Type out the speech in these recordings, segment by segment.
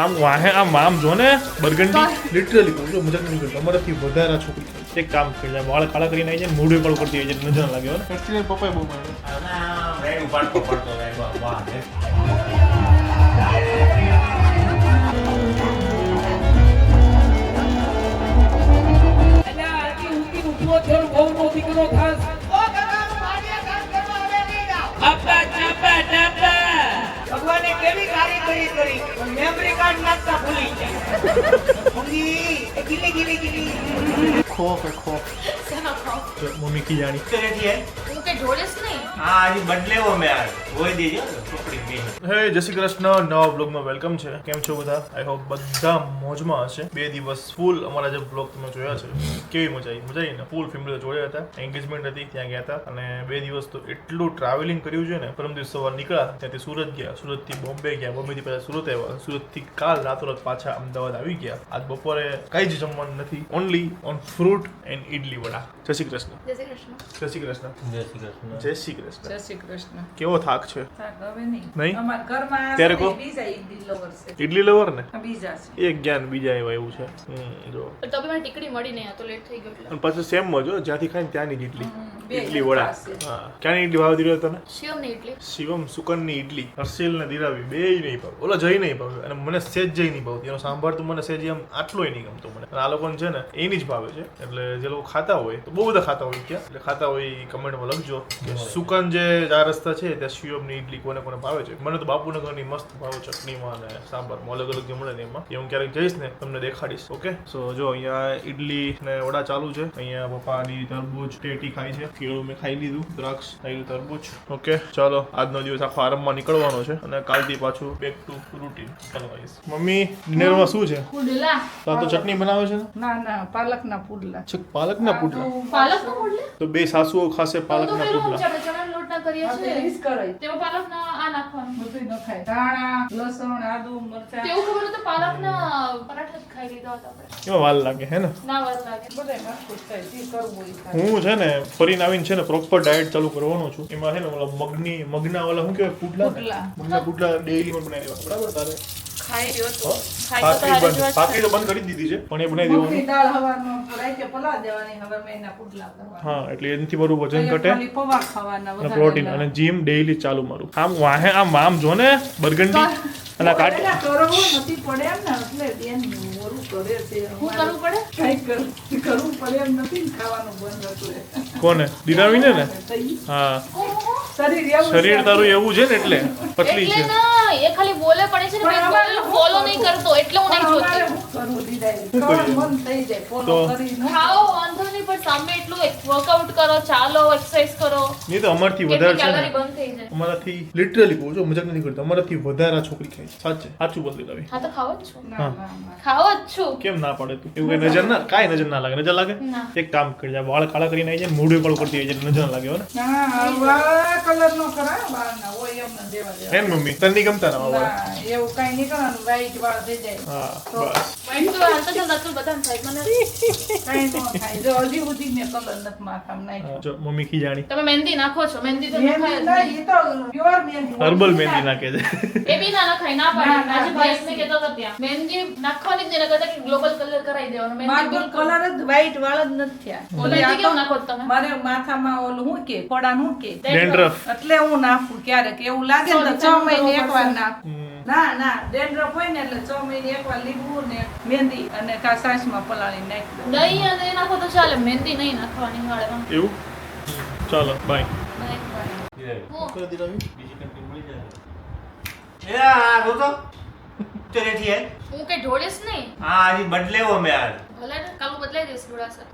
આમ વાહે આમ જો ને બરગંડી લિટરલી કહું છું મજાક નહીં કરતો અમારાથી વધારે છોકરી એક કામ કરી જાય વાળ કાળા કરીને આવી જાય મોઢે પણ કરતી હોય છે નજર લાગે ને એક્ચ્યુઅલી પપ્પાએ બહુ માર્યો વેણ ઉપાડતો પડતો વાહ ભગવાને કેવી કારીગરી કરી મેમરી કાર્ડ નાખતા ભૂલી ગયા ઊંઘી ગીલી ખોફ શેનો ખાવ? મમ્મી કી જાણી કરેથી હે હું કે જોડેશ નહીં. હા આજે બદલેવો મે આ હોય દેજો છોકરી બે હે જય શ્રી કૃષ્ણ નવા બ્લોગમાં વેલકમ છે કેમ છો બધા આઈ હોપ બધા મોજમાં હશે 2 દિવસ ફૂલ અમારા જે બ્લોગ તમે જોયા છે કેવી મજા આવી ને ફૂલ ફેમિલી જોડે હતા એન્ગેજમેન્ટ હતી ત્યાં ગયા હતા અને 2 દિવસ તો એટલું ટ્રાવેલિંગ કર્યું છે ને પરમ દિવસ સવાર નીકળ્યા ત્યાંથી સુરત ગયા સુરત થી બોમ્બે ગયા બોમ્બે થી પાછા સુરત આવ્યા સુરત થી કાલ રાતોરાત પાછા અમદાવાદ આવી ગયા આજ બપોરે કઈ જ જમવાનું નથી only on fruit and idli વડા જય શ્રી કૃષ્ણ જય શ્રી કૃષ્ણ. જય શ્રી કૃષ્ણ જય શ્રી કૃષ્ણ જય શ્રી કૃષ્ણ જય શ્રી કૃષ્ણ કેવો થાક છે હવે નહીં નહીં અમારા ઘરમાં ત્યારે કહો. બીજા ઈડલી લવર છે ઇડલી લવર ને બીજા છે એક જ્ઞાન બીજા એવા એવું છે જો પણ તો બી મને ટીકડી મળી નહીં આ તો લેટ થઈ ગયો એટલે. અને પાછું સેમ જ હો, જ્યાંથી ખાય ને ત્યાંની જ ઇડલી બે ઇડલી વડા પાસે. હા ક્યાંની ઇડલી ભાવ દીધો તને શિવમની ઇડલી. શિવમ સુકનની ઇડલી હર્ષિલ ને દિરાવી બે નહીં ભાવ ઓલો જઈ નહીં ભાવે અને મને સેજ જઈ નહીં ભાવતી એનો સાંભાર તો મને સેજ એમ આટલોય નહીં ગમતો મને અને આ લોકોને છે ને એની જ ભાવે છે એટલે જે લોકો ખાતા હોય તો બહુ બધા ખાતા હોય ત્યાં એટલે ખાતા હોય કમેન્ટમાં લખજો કે સુકન જે 4 રસ્તા છે ત્યાં શિવમની ઇડલી કોને કોને ભાવે છે મને તો બાપુનગરની મસ્ત ભાવે ચટણીમાં અને સાંભારમાં અલગ અલગ જે મળે ને એમાં એ હું ક્યારેક જઈશ ને તમને દેખાડીશ ઓકે સો જો અહીંયા ઇડલી ને વડા ચાલુ છે અહીંયા પપ્પાની તરબૂચ ટેટી ખાઈ છે કેળું મેં ખાઈ લીધું દ્રાક્ષ ખાઈ લીધું તરબૂચ ઓકે ચાલો આજનો દિવસ આખો આરામમાં નીકળવાનો છે અને કાલથી પાછું બેક ટુ રૂટીન ચાલો ગાઈસ મમ્મી ડિનરમાં શું છે પુડલા. તો ચટણી બનાવે છે ને ના ના પાલકના પુડલા છક પાલકના પુડલા પાલકના પુડલા? તો બે સાસુઓ ખાશે તો પાલકના પેલું પુડલા આપણે ચણાના લોટના કરીએ આપણે છીએ રીસ કરાય તેમાં પાલકના આ નાખવાનું. બધું ન ખાય ધાણા લસણ આદુ મરચાં તેવું ખબર હતું પાલકના પરાઠા જ ખાઈ લીધા હતા આપણે. એમાં વાર લાગે હે ને ના વાર લાગે. બધાય નાખવું જ થાય જે કરવું હોય એ થાય. હું છે ને ફરીને આવીને છે ને પ્રોપર ડાયટ ચાલુ કરવાનો છું એમાં છે ને ઓલા મગના ઓલા શું કહેવાય પુડલા ને? પુડલા. મગના પુડલા ડેઈલી માં બનાવી દેવા બરાબર તારે ખાઈ રહ્યો તો ખાઈ તો તારે જ ભાખરી તો બંધ કરી દીધી છે પણ એ બનાવી મગની દેવાનું દાળ હવારનો રાતે પલાળ દેવાની હવે મેં એના પુડલા કરવાના હા એટલે એનાથી મારું વજન ઘટે ખાલી પૌવા ખાવાના અને પ્રોટીન અને જીમ ડેઈલી ચાલુ મારું આમ વાહે આમ જો ને બરગંડી અને આ કાટ એના કરવું નથી પડે એમ ને એટલે બેન મોરું કરે છે શું કરવું પડે? કઈ કરવું પડે એમ નથી ને ખાવાનું બંધ હતું એ. કોને દિરાવીને ને તઈ હા શરીર એવું શરીર છે. તારું એવું છે ને એટલે પતલી એટલે છે ના એ ખાલી બોલે પડે છે ને પણ અમારે ફોલો નહીં કરતો એટલે હું નહીં અમારે જોતી. શું કરવું દીદાઈ? શું કરીએ? ખાવાનું મન થઈ જાય ફોલો તો? કરીને. ખાઓ વાંધો નહીં પણ સામે એટલું વર્કઆઉટ કરો ચાલો એક્સરસાઇઝ કરો નહીં તો અમારથી કેટલી વધારે છે કેલરી ને બંધ થઈ જાય. અમારાથી લિટરલી કહું છું મજાક નથી કરતો અમારાથી વધારે આ છોકરી ખાય છે સાચે સાચું બોલ દિલાવી હા તો ખાવ જ છું. ના, ના, ના. ખાવ જ છું. કેમ ના પાડે તું એવું કઈ નજર ના કાંઈ નજર ના લાગે નજર લાગે ના. એક કામ કરી જાય વાળ કાળા કરીને આવી જાય મોઢે પણ કરતી હોય છે નજર ના લાગે હો ને ના, આવા કલરનો કરાય વાળના, હોય એમ ને દેવા દેવા. એમ મમ્મી તને નહીં ગમતા ને આવા વાળ ના, એવું કાંઈ નીકળવાનું, white વાળ થઈ જાય. હા તો બસ વાઈટ તો હાલતા ચાલતા તો બધાને થાય મને. કાંઈ ન થાય. જો હજી સુધી મેં colour નથી માથામાં નાખ્યો. જો મમ્મી ખી જાણી તમે મહેંદી નાખો છો મહેંદી તો મહેંદી નખાય જ ના, નહીં. ઈ તો pure મહેંદી. હર્બલ મહેંદી નાખે છે એ બી ના નખાય ના ના, પાડી ના, આજે ભાઈ ને બસ. કહેતો હતો ત્યાં મહેંદી નાખવાની જ નહીં નકર કે ગ્લોબલ કલર કરાવી દેવાનો મહેંદી મારે તો બિલકુલ. colour જ white વાળ જ નથી થયા. ઓલી મહેંદી આ કેમ તો નાખો છો તમે? મારે માથામાં ઓલું શું કે ફોડાનું શું કે ડેન્ડ્રફ એટલે હું નાખું ક્યારેક એવું લાગે ને તો 6 મહિને એકવાર નાખું. ના ના ડેન્ડ્રફ હોય ને એટલે 6 મહિને એકવાર લીંબુ ને મહેંદી અને કા સાસમાં પલાળી નાખી દઉં. દહીં અને એ નાખો તો ચાલે મહેંદી નહીં નાખવાની વાળમાં. એવું ચાલો બાય હું બીજી કંપની મળી જાય એ આ જો તો કરેથી હે હું કે ઢોળીશ નહીં. હા આજે બદલેવો મે આ ભલે ને કાલ બદલાઈ દઈશ થોડાસા.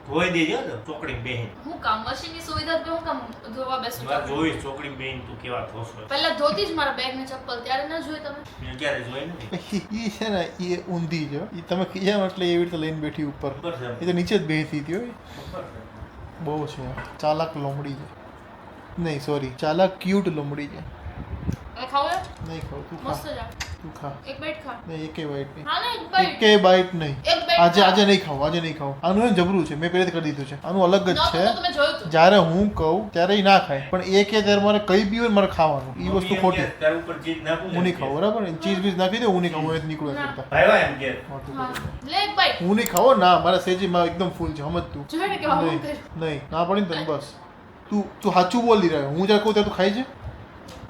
હોય દેજો તો ચોકડી બેન હું કામ મશીનની સુવિધા તો હું કામ ધોવા બેસું મેં જોઈ ચોકડી બેન તું કેવા થોસો પહેલા ધોતી જ મારા બેગ ને ચપ્પલ ત્યારે ના જોઈ તમે. મેં ક્યારે જોઈ નથી ઈ છે ને એ ઊંધી છે ઈ તમે ખીજામ એટલે એવી રીતે લઈને બેઠી ઉપર ખબર છે એ તો નીચે જ બેસી હતી હોય ખબર છે બહુ છે ચાલાક લોમડી છે નહીં સોરી ચાલાક ક્યુટ લોમડી છે હવે ખાવ એમ? નહીં ખાવ તું મસ્ત ખા જ આ. તું ખા એક બાઈટ ખા. નહીં એકે બાઈટ નહીં હા ને એક બાઈટ. એકે બાઈટ નહીં એક બાઈટ આજે નહીં ખાવું આજે નહીં ખાવું આનું હે ને જબરું છે મેં પહેલેથી કરી દીધું છે આનું અલગ જ છે તમે જોયું તું. જ્યારે હું કહું ત્યારે એ ના ખાય પણ એ કે ત્યારે મારે કઈ બી હોય ને મારે ખાવાનું એ વસ્તુ ખોટી તાર ઉપર ચીજ નાખું હું નહીં ખાવું બરાબર ચીઝ બીજ નાખી દે હું નહીં ખાવું એ નીકળું કરતા ભાઈ એમ કે હા. લે એક બાઈટ. હું નહીં ખાવો ના મારા સેજી માં એકદમ ફૂલ છે સમજ તું જોયું ને કેવા નહીં હું કરું. નહીં ના પડી ને તને બસ તું સાચું બોલ દી રહ્યો હું જ્યારે કહું ત્યારે તું ખાઈ છે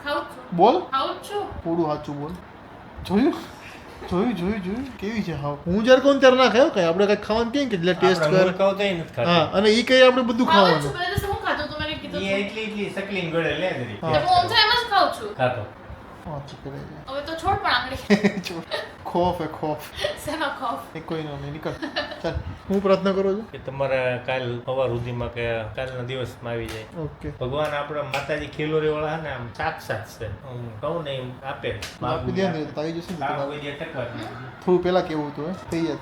ખાઉં જ છું. બોલ ખાઉં જ છું. થોડું સાચું બોલ જોયું કેવી છે હા હું જ્યારે કહું ત્યારે ના ખાયો કઈ આપણે કઈ ખાવાનું કહીએ કે એટલે ટેસ્ટ આપણે કર મૂળ કહું તોય નથી ખાતું. હા અને એ કઈ આપણે બધું ખાઉં જ છું. ખાવાનું પેલા દિવસે હું ખાતો તો મેં કીધું ઈ હતું. એટલી સકલીન ગળે લે જરી હા. એટલે હું આમ એમ જ ખાઉં છું. ખાતો વાંચી કરે છે. હવે તો છોડ પણ આંગળી. ખોફ શેનો ખોફ? એ કોઈ નહીં નીકળ ચાલ હું પ્રાર્થના કરું છું કે તમારા કાલ સવાર સુધીમાં કે કાલના દિવસમાં આવી જાય ઓકે ભગવાન આપણા માતાજી ખીલોરી વાળા હે ને આમ સાક્ષાત છે હું કહું ને એમ આપે આપી દે ને તો આવી જશે ને કામ તમારે કોઈ દી ટક્કર નહીં. થોડું પેલા કેવું હતું થઈ જાય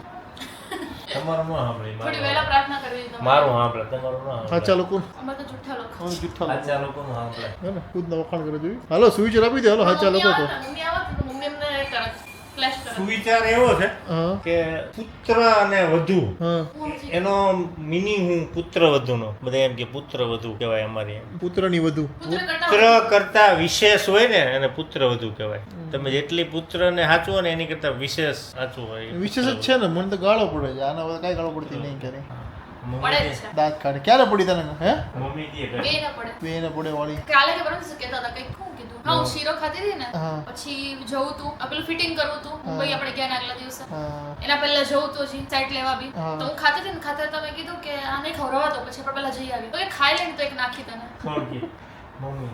તમારું ન સાંભળી થોડી વહેલા પ્રાર્થના કરવી તમારે. મારું સાંભળે તમારું ન સાચા સાંભળે લોકો અમે તો જુઠ્ઠા લોકો. જુઠ્ઠા લોકો સાચા લોકોનું સાંભળે હે ને ખુદના વખાણ કરે જોયું હાલો સ્વિચ આપી દે હાલો સાચા લોકો તો મમ્મી આવત તો મમ્મી એમને એ કરે ફ્લેશ કરે. સુવિચાર એવો છે હા કે પુત્ર અને વધુ હા એનો મિનિંગ હું પુત્ર વધુનો બધા એમ કે પુત્ર વધુ કહેવાય અમારે એમ પુત્રની વધુ પુત્ર કરતા પુત્ર કરતા વિશેષ હોય ને એને પુત્ર વધુ કહેવાય તમે જેટલી પુત્રને સાચવો ને એની કરતા વિશેષ સાચવું હોય એ વિશેષ જ છે ને મને તો ગાળો પડે છે આના બધા કાંઈ ગાળો પડતી નહીં ક્યારે પડે જ છે. દાંત કાઢે ક્યારે પડી તને હે મમ્મી જે કરે. બે ના પડે. બે ને પડે વાળી કાલે કે પરમ દિવસે કહેતા હતા કંઈક શું કીધું હા હું શીરો ખાતી હતી ને હા. પછી જવું તું આ પેલું ફિટિંગ કરવું તું મુંબઈ આપણે ગયા ને આગલા દિવસે હા એના પહેલા જવું તું હજી સાઈટ લેવા બી હા. તો હું ખાતી હતી ને ખાતા તમે કીધું કે આ નહીં ખવડાવવા તો પછી આપણે પહેલા જઈ આવી તો કે ખાઈ લે ને તો એક નાખી તને કોણ કે? મમ્મી.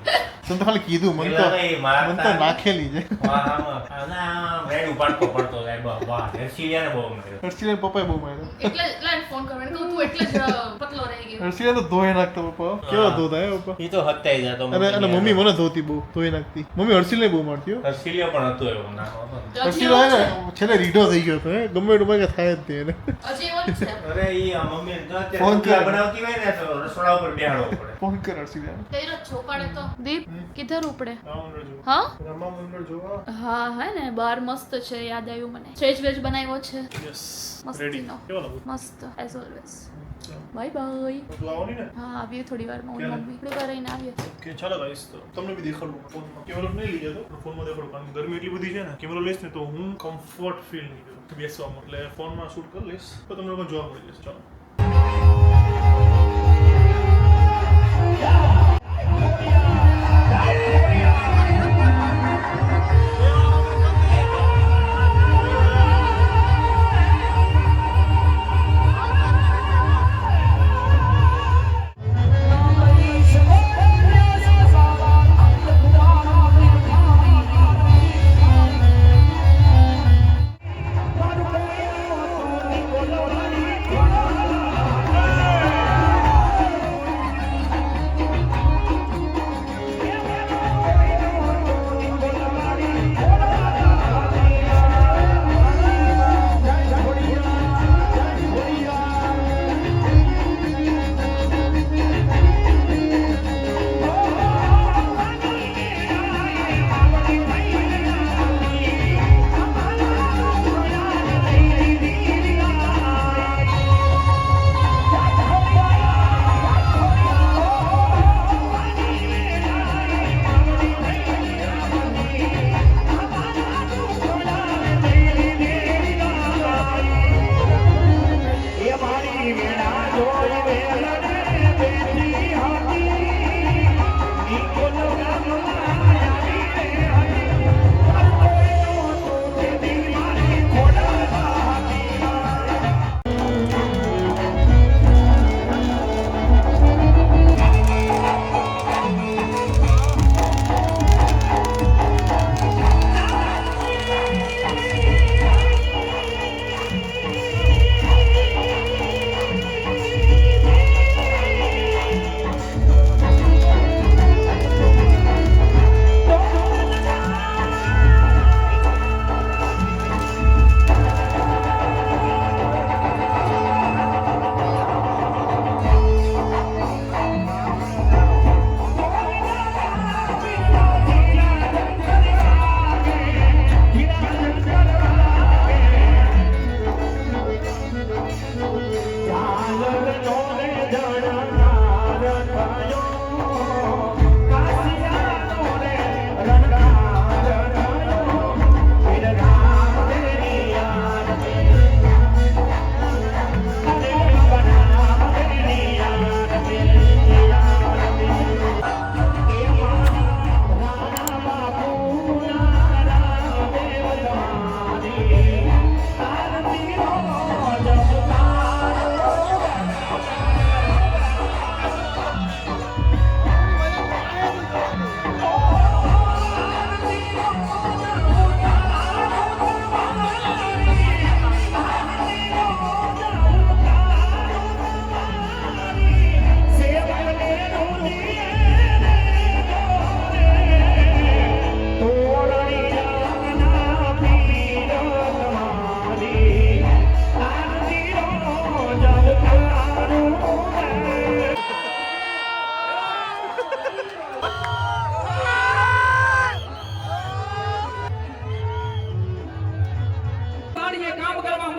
તને તો ખાલી કીધું મને પેલા નહીં, મારતા મને તો નાખેલી છે વાહ, આમાં, આમ રેડ ઉપાડતો પડતો જાય. વાહ, હર્ષિયાને બહુ મળ્યો. હર્ષિલાને પપ્પાએ બહુ માર્યો એટલે લાઈન ફોન કરો એને કહું તું એટલે જ પતલો રહી ગયો હર્ષિલા તો ધોઈ નાખતો પપ્પા કેવા ધોતા હે પપ્પા ઈ તો હતાઈ જતો અને મમ્મી મને ધોતી બહુ ધોઈ નાખતી મમ્મી હર્ષિલને બહુ મારતી હો હર્ષિલિયો પણ હતો એવો નાનો હતો ને. તો હજી હર્ષિલો હે એવું ને છેલ્લે રીઢો થઈ ગયો હતો હે ગમે એટલું મારે થાય જ તે એને છે. હજી એવું જ છે અરે ઈ આ મમ્મી અત્યારે ફોન રોટલા કર. બનાવતી હોય ને તો રસોડા ઉપર બેહાડવો પડે. ફોન કર હર્ષિલાને તેરો છોકરાને તો દીપ કિધર ઉપડે રામા હા મંડળ જોવા હા હે ને બાર મસ્ત છે યાદ આવ્યું મને વેજ વેજ બનાવ્યો છે યસ મસ્તીનો કેવો લાગુ મસ્ત એઝ ઓલવેઝ બાય બાય તું આવની ને હા આવીએ થોડી વારમાં હું ક્યારે? મમ્મી થોડી વાર રહીને આવીએ કે ચાલો ગાઈસ તો તમને બી દેખાડું ફોનમાં કેમેરો નહીં લઈ જતો ફોનમાં દેખાડું કારણ કે ગરમી એટલી બધી છે ને કેમેરો લઈશ ને તો હું કમ્ફર્ટ ફીલ નહીં કરું બેસવામાં એટલે ફોનમાં શૂટ કરી લઈશ તો તમને લોકો જોવા મળી જશે ચાલો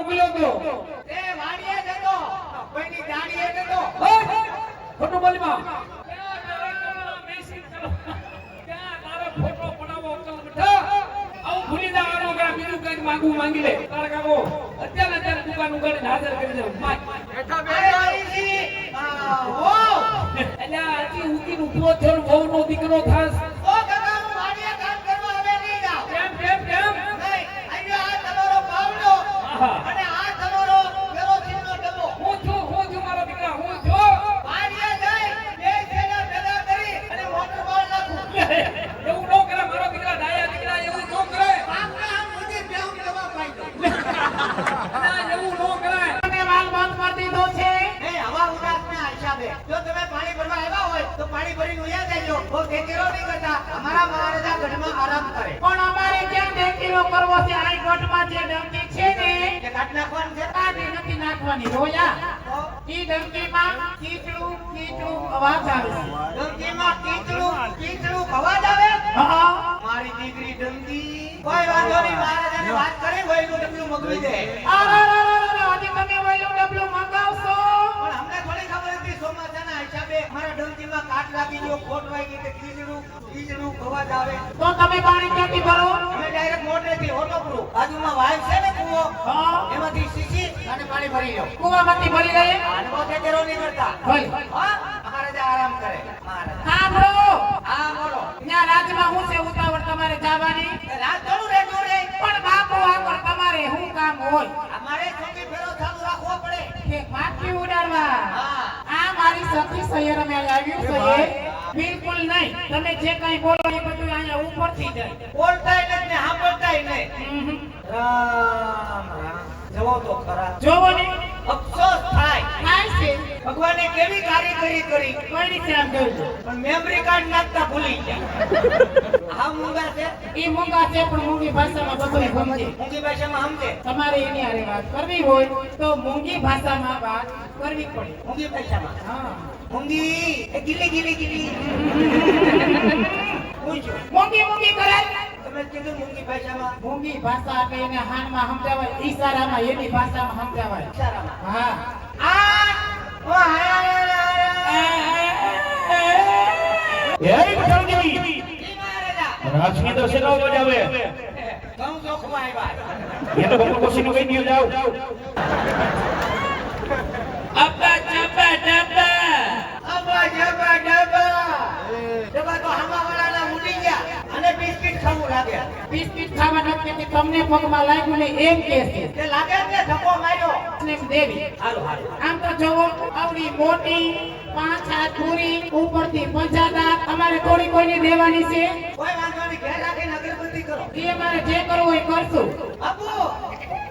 મોકલ્યો તો એ વાડીએ જતો કોઈની દાડીએ જતો ખોટું બોલમાં બીજું કઈક માંગી લે તારા કાકો અત્યારે દુકાન ઉગાડીને હાજર કરી દે એટલે આજી ઉકી ઉભો થયો બહુ નો દીકરો થાસ ઓ કાકા હું વાડીએ કામ કરવા હવે નહીં જાઉં કેમ નહીં અહીંયા આ તમારો પાવડો અને આ તમારો કેરોસીનનો ડબ્બો હું છું મારો દીકરા હું છું વાડીએ જઈ બે થેલા ભેગા કરી અને મોટર બોલ નાખું એવું ન કરે મારો દીકરા ડાયા દીકરા એવું ન કરે આપણે આમ બધી બેઉ દવા પાઈ દો એવું ન કરાય તમે વાલ બંધ કરી દીધો છે એ હવા ઉદાસના હિસાબે જો તમે પાણી ભરવા આવ્યા હોય તો પાણી ભરીને ઉયા જજો બહુ ટેકેરો નહીં કરતા અમારા મહારાજા ગઢમાં આરામ કરે પણ અમારે ક્યાં ટેકીનો કરવો છે આ ગઢમાં જે ડંકી છે ને કે કાઢ નાખવાનું છે કાઢી નથી નાખવાની રોયા ઈ ડંકીમાં કીચડું અવાજ આવે છે ડંકીમાં કીચડું અવાજ આવે હા મારી દીકરી ડંકી કોઈ વાંધો નહીં મહારાજાને વાત કરી હોય તો ડબલું મગવી દે આજે તમે વહેલું ડબલું મંગાવશો પણ અમને થોડી ખબર હતી ચોમાસાના હિસાબે મારા ડંકીમાં કાટ લાગી ગયો ખોટ વાગી કે કીચડું અવાજ આવે તો તમે પાણી ક્યાંથી ભરો અમે ડાયરેક્ટ મોટરેથી ઓટોપ્રૂફ બાજુમાં વાઇફ છે ને કૂવો એમાંથી સીસી અને પાણી ભરી લો કુવામાંથી ભરી લઈએ અને પોતે કેરો નહીં કરતા ભલે હા મહારાજા આરામ કરે મહારાજા હા બોલો હા બોલો ત્યાં રાજમાં હું છે ઉતાવળ તમારે જવાની રાત થોડું રહેતું રે પણ બાપુ આગળ તમારે શું કામ હોય અમારે ચોકી ફેરો ચાલુ રાખવો પડે કે માખી ઉડાડવા હા આ મારી સખી સૈયર અમે આવ્યું છે બિલકુલ નહીં તમે જે કઈ બોલો એ બધું અહીંયા ઉપરથી જાય બોલતાય નથી ને સાંભળતાય નહીં હમ. રામ રામ જવો તો ખરા જોવો ને અફસોસ થાય થાય છે ભગવાને કેવી કારીગરી કરી કઈ રીતે આમ જોયું પણ મેમરી કાર્ડ નાખતા ભૂલી ગયા હા મૂંગા છે ઈ મૂંગા છે પણ મૂંગી ભાષામાં બધું સમજે મૂંગી ભાષામાં સમજે તમારે એની હારે વાત કરવી હોય તો મૂંગી ભાષામાં વાત કરવી પડે મૂંગી ભાષામાં હા મૂંગી એ ગીલી પૂછો મૂંગી કરાય તમે કીધું મૂંગી ભાષામાં મૂંગી ભાષા એટલે એને હાનમાં સમજાવાય ઈશારામાં એની ભાષામાં સમજાવાય ઇશારામાં હા આ ઓ એ બટાવજી ઈ મહારાજા રાજની તો સેનો બજાવે ઘઉં ચોખમાં આવ્યા એ તો ઘણું કોશીનું કઈ દિયો જાવ અબ્બા ચબા ડબા અબા જબા ડબા તો હમાવાળાના ઉડી ગયા અને બિસ્કિટ ખાવું લાગે બિસ્કિટ ખાવા નથી કે તમને પગમાં લાગ્યું ને એમ કે છે તે લાગે ને ધક્કો માર્યો ને દેવી હાલો આમ તો જોવો આવડી મોટી 5 હાથ પૂરી ઉપરથી 50 દાંત અમારે થોડી કોઈને દેવાની છે કોઈ વાંધો નહીં ઘેર રાખીને અગરબત્તી કરો એ અમારે જે કરવું હોય કરશું અબુ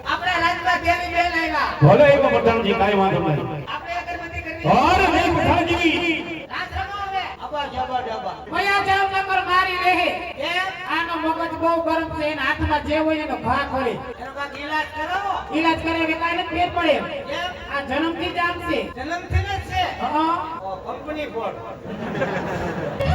આપણા રાજમાં દેવી બેન આવ્યા ભલે એમાં બટાવજી કાઈ વાંધો નહીં આપણે અગરબત્તી કરવી અરે નહીં બટાવજી રાત રમો હવે અબા જબા ડબા ભયા જાવ નકર મારી રહે કેમ આનો મગજ બહુ ગરમ છે એના હાથમાં જે હોય એનો ઘા કરે એનો કાંઈક ઈલાજ કરાવો ઈલાજ કરે હવે કાંઈ નથી ફેર પડે કેમ આ જન્મથી જ આમ છે જન્મથી જ છે હા કંપની બોર્ડ